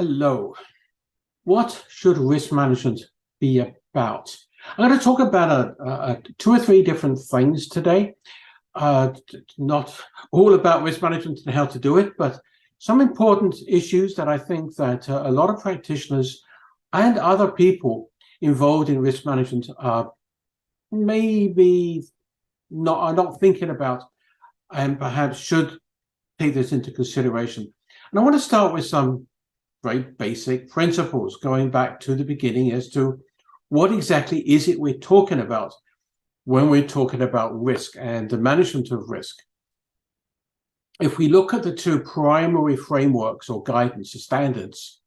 Hello. What should risk management be about? I'm going to talk about two or three different things today. Not all about risk management and how to do it, but some important issues that I think that a lot of practitioners and other people involved in risk management are not thinking about, and perhaps should take this into consideration. And I want to start with some very basic principles, going back to the beginning as to what exactly is it we're talking about when we're talking about risk and the management of risk. If we look at the two primary frameworks or guidance or standards,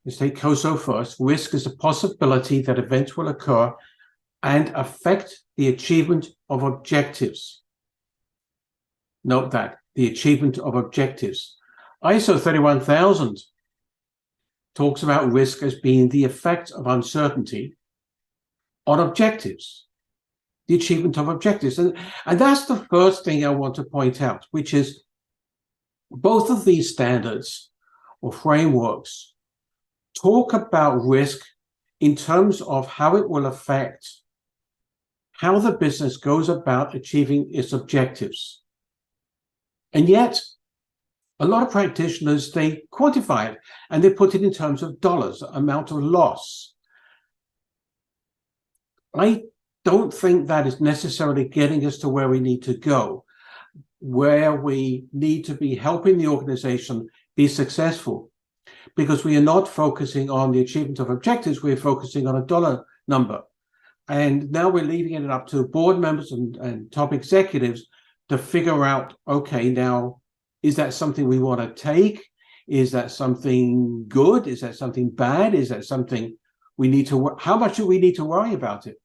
let's take COSO first. Risk is a possibility that events will occur and affect the achievement of objectives. Note that, the achievement of objectives. ISO 31000 talks about risk as being the effect of uncertainty on objectives, the achievement of objectives. And that's the first thing I want to point out, which is both of these standards or frameworks talk about risk in terms of how it will affect how the business goes about achieving its objectives. And yet, a lot of practitioners, they quantify it and they put it in terms of dollars, amount of loss. I don't think that is necessarily getting us to where we need to go, where we need to be helping the organization be successful, because we are not focusing on the achievement of objectives, we're focusing on a dollar number. And now we're leaving it up to board members and top executives to figure out, okay, now, is that something we want to take? Is that something good? Is that something bad? Is that something we need to, how much do we need to worry about it?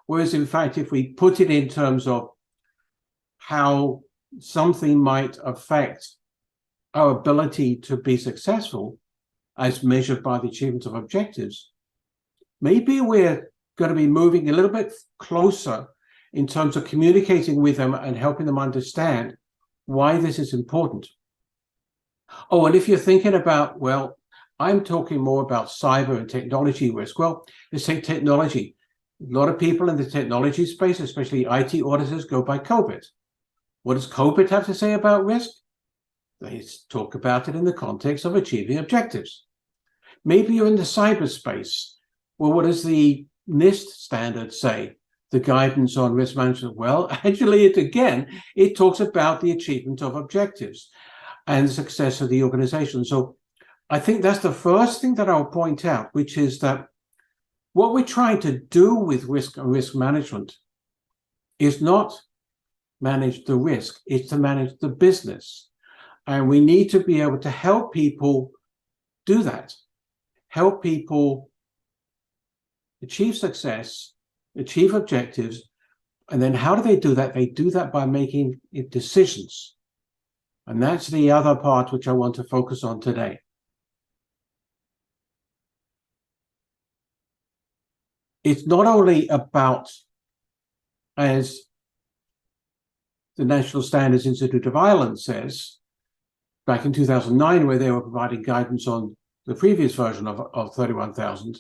Whereas in fact, if we put it in terms of how something might affect our ability to be successful as measured by the achievement of objectives, maybe we're going to be moving a little bit closer in terms of communicating with them and helping them understand why this is important. Oh, and if you're thinking about, well, I'm talking more about cyber and technology risk. Well, let's take technology. A lot of people in the technology space, especially IT auditors, go by COVID. What does COVID have to say about risk? They talk about it in the context of achieving objectives. Maybe you're in the cyberspace. Well, what does the NIST standard say? The guidance on risk management? Well, actually, it talks about the achievement of objectives and the success of the organization. So I think that's the first thing that I'll point out, which is that what we're trying to do with risk and risk management is not manage the risk, it's to manage the business. And we need to be able to help people do that, help people achieve success, achieve objectives. And then how do they do that? They do that by making decisions. And that's the other part which I want to focus on today. It's not only about, as the National Standards Institute of Ireland says, back in 2009, where they were providing guidance on the previous version of 31,000,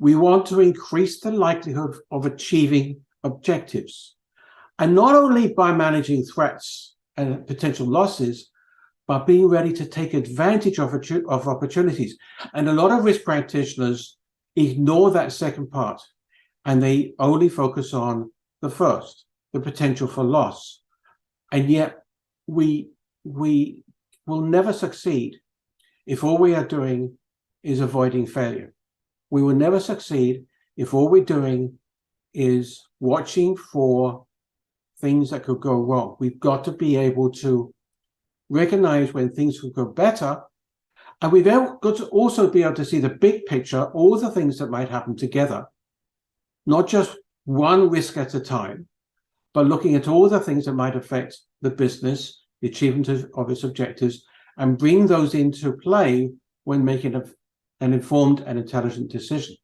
we want to increase the likelihood of achieving objectives. And not only by managing threats and potential losses, but being ready to take advantage of opportunities. And a lot of risk practitioners ignore that second part, and they only focus on the first, the potential for loss. And yet we will never succeed if all we are doing is avoiding failure. We will never succeed if all we're doing is watching for things that could go wrong. We've got to be able to recognize when things could go better, and we've got to also be able to see the big picture, all the things that might happen together, not just one risk at a time, but looking at all the things that might affect the business, the achievement of its objectives, and bring those into play when making an informed and intelligent decision.